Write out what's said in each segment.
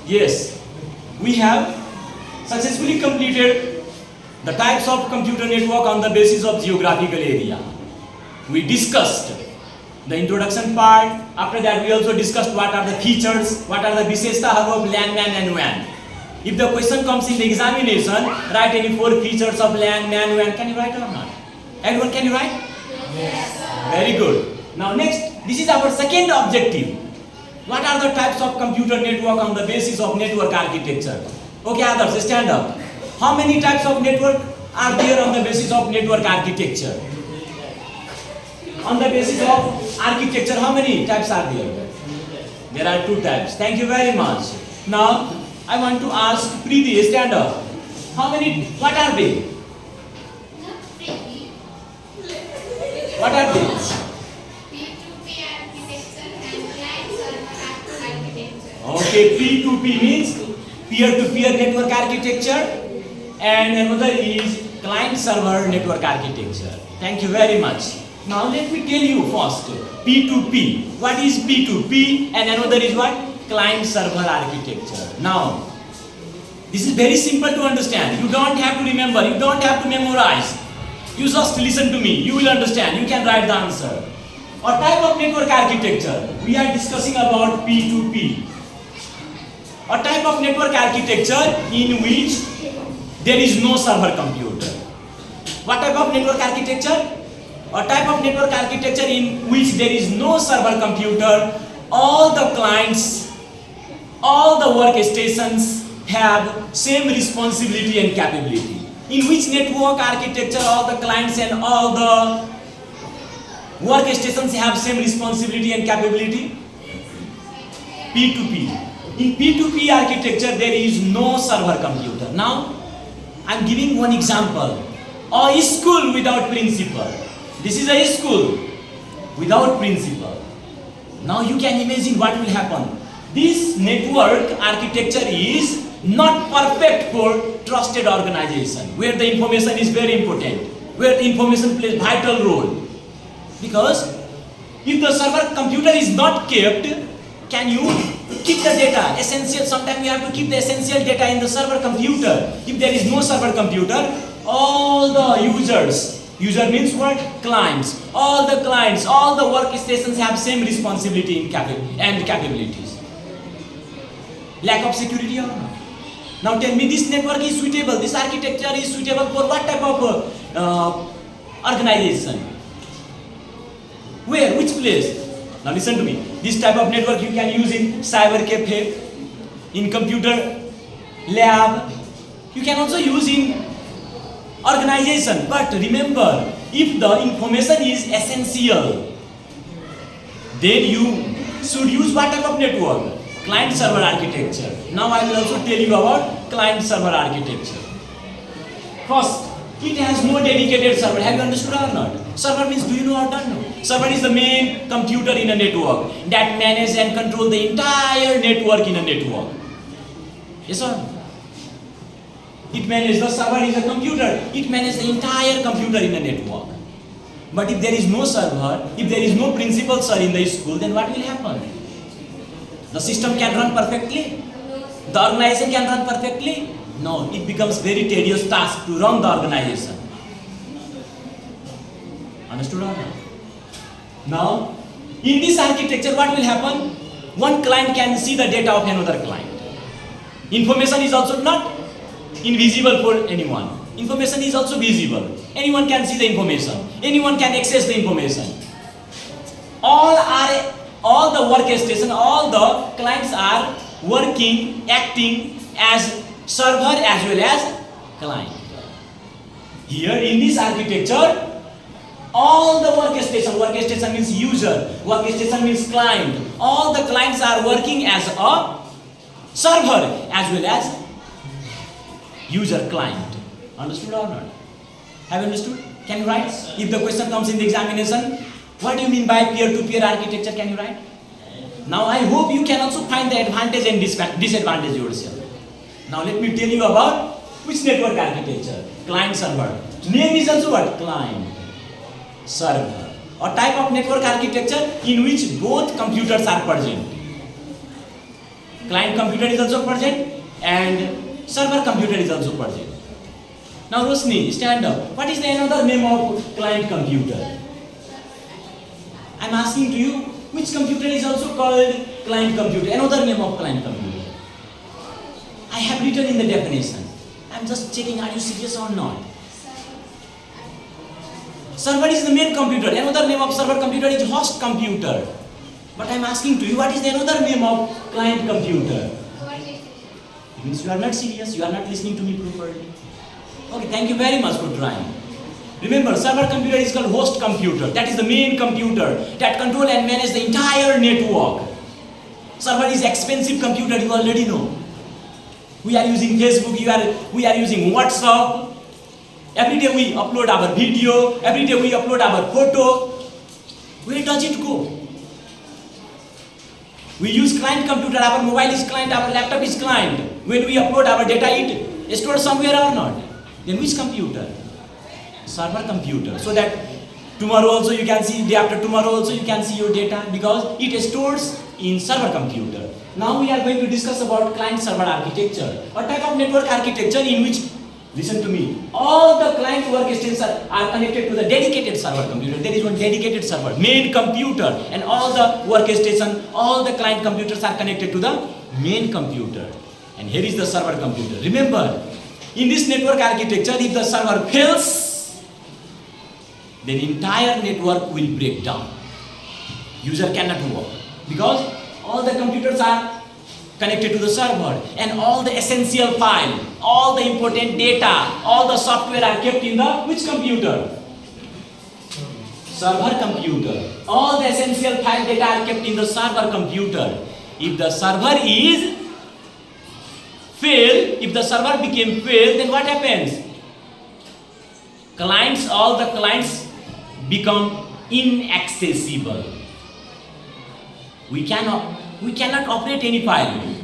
Yes, we have successfully completed the types of computer network on the basis of geographical area. We discussed the introduction part. After that, we also discussed what are the features, what are the viseshta of LAN, MAN and WAN. If the question comes in the examination, write any 4 features of LAN, MAN, WAN. Can you write or not? Everyone, can you write? Yes, sir. Very good. Now next, this is our second objective. What are the types of computer network on the basis of network architecture? Okay, others, stand up. How many types of network are there on the basis of network architecture? On the basis of architecture, how many types are there? There are 2 types. Thank you very much. Now, I want to ask Preeti, stand up. How many, what are they? What are they? P2P architecture and client-server architecture. Okay, P2P means peer-to-peer network architecture and another is client-server network architecture. Thank you very much. Now let me tell you first, P2P. What is P2P and another is what? Client-server architecture. Now, this is very simple to understand. You don't have to remember, you don't have to memorize. You just listen to me, you will understand, you can write the answer. A type of network architecture, we are discussing about P2P. A type of network architecture in which there is no server computer. What type of network architecture? A type of network architecture in which there is no server computer. All the clients, all the workstations have same responsibility and capability. In which network architecture all the clients and all the workstations have same responsibility and capability? P2P. In P2P architecture there is no server computer. Now I am giving one example. A school without principal. This is a school without principal. Now you can imagine what will happen. This network architecture is not perfect for trusted organization, where the information is very important, where the information plays vital role. Because if the server computer is not kept, can you keep the data? Essential, sometimes you have to keep the essential data in the server computer. If there is no server computer, all the users, user means what? Clients. All the clients, all the workstations have same responsibility and capabilities. Lack of security or not? Now tell me, this network is suitable, this architecture is suitable for what type of organization? Where? Which place? Now listen to me. This type of network you can use in cyber cafe, in computer lab. You can also use in organization. But remember, if the information is essential, then you should use what type of network? Client-server architecture. Now I will also tell you about client-server architecture. First, it has no dedicated server. Have you understood or not? Server means, do you know or not know? Server is the main computer in a network that manages and controls the entire network in a network. Yes or no? It manages, the server is a computer. It manages the entire computer in a network. But if there is no server, if there is no principal sir in the school, then what will happen? The system can run perfectly? The organization can run perfectly? No, it becomes very tedious task to run the organization. Understood or not? Now, in this architecture, what will happen? One client can see the data of another client. Information is also not invisible for anyone. Information is also visible. Anyone can see the information. Anyone can access the information. All the workstation, all the clients are working, acting as server as well as client. Here in this architecture, all the workstation means user, workstation means client. All the clients are working as a server as well as user client. Understood or not? Have you understood? Can you write? If the question comes in the examination, what do you mean by peer-to-peer architecture? Can you write? Now I hope you can also find the advantage and disadvantage yourself. Now let me tell you about which network architecture? Client-server. Name is also what? Client. Server. A type of network architecture in which both computers are present. client computer is also present and server computer is also present. Now Rosni, stand up. What is the another name of client computer? I am asking to you, which computer is also called client computer? Another name of client computer. I have written in the definition. I am just checking, are you serious or not? Server is the main computer. Another name of server computer is host computer. But I am asking to you, what is the another name of client computer? It means you are not serious, you are not listening to me properly. Okay, thank you very much for trying. Remember, server computer is called host computer. That is the main computer that control and manage the entire network. Server is expensive computer, you already know. We are using Facebook, we are using WhatsApp. Every day we upload our video, every day we upload our photo. Where does it go? We use client computer, our mobile is client, our laptop is client. When we upload our data, it is stored somewhere or not? Then which computer? Server computer. So that tomorrow also you can see, day after tomorrow also you can see your data because it stores in server computer. Now we are going to discuss about client server architecture, a type of network architecture in which, listen to me, all the client workstations are connected to the dedicated server computer. There is one dedicated server, main computer, and all the workstation, all the client computers are connected to the main computer. And here is the server computer. Remember, in this network architecture, if the server fails, then entire network will break down. User cannot work because all the computers are connected to the server and all the essential file, all the important data, all the software are kept in the which computer? Server computer. All the essential file data are kept in the server computer. If the server is fail, if the server became fail, then what happens? Clients, all the clients become inaccessible. We cannot operate any file.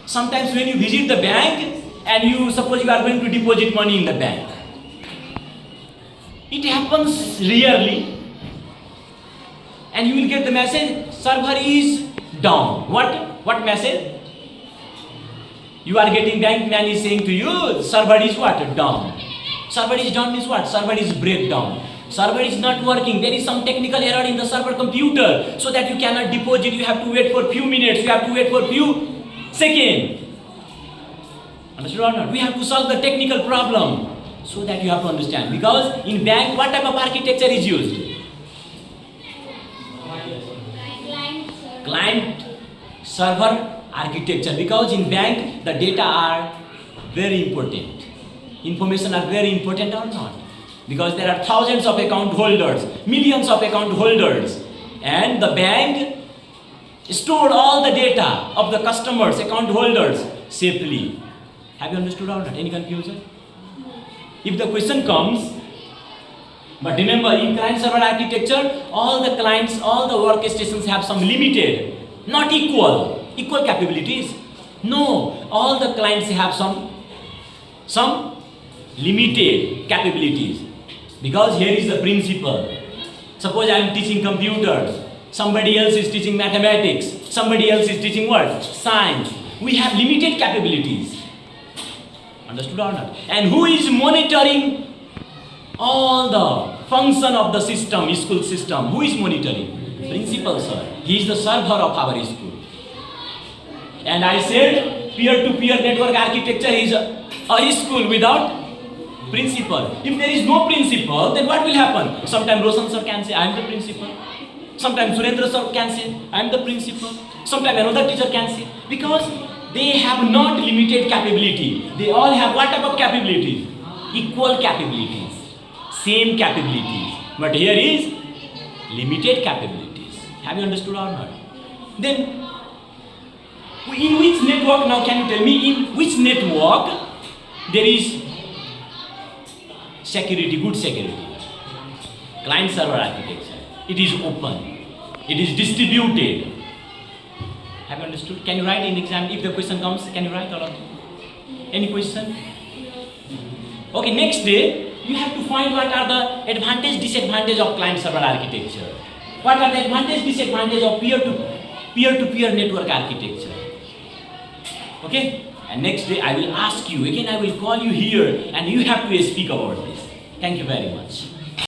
Sometimes when you visit the bank and you suppose you are going to deposit money in the bank, it happens rarely, and you will get the message, server is down. What message? You are getting, bank man is saying to you, server is what? Down. Server is down means what? Server is breakdown. Server is not working. There is some technical error in the server computer, so that you cannot deposit. You have to wait for few minutes. You have to wait for few seconds. Understood or not? We have to solve the technical problem, so that you have to understand. Because in bank, what type of architecture is used? Client server architecture. Because in bank, the data are very important. Information are very important or not? Because there are thousands of account holders, millions of account holders, and the bank stored all the data of the customers, account holders safely. Have you understood or not? Any confusion? If the question comes, but remember, in client server architecture, all the clients, all the workstations have some limited, not equal capabilities. No, all the clients have some limited capabilities. Because here is the principle. Suppose I am teaching computers, somebody else is teaching mathematics, somebody else is teaching what? Science. We have limited capabilities. Understood or not? And who is monitoring all the function of the system, school system? Who is monitoring? Principal, sir. He is the server of our school. And I said peer-to-peer network architecture is a school without principal. If there is no principal, then what will happen? Sometimes Roshan sir can say, I am the principal. Sometimes Surendra sir can say, I am the principal. Sometimes another teacher can say. Because they have not limited capability. They all have what type of capabilities? Equal capabilities. Same capabilities. But here is limited capabilities. Have you understood or not? Then, in which network now, can you tell me, in which network there is security, good security? Client server architecture. It is open. It is distributed. Have you understood? Can you write in exam? If the question comes, can you write or not? Any question? Okay, next day, you have to find what are the advantage, disadvantage of client server architecture. What are the advantage, disadvantage of peer-to-peer network architecture? Okay? And next day I will ask you, again I will call you here and you have to speak about this. Thank you very much.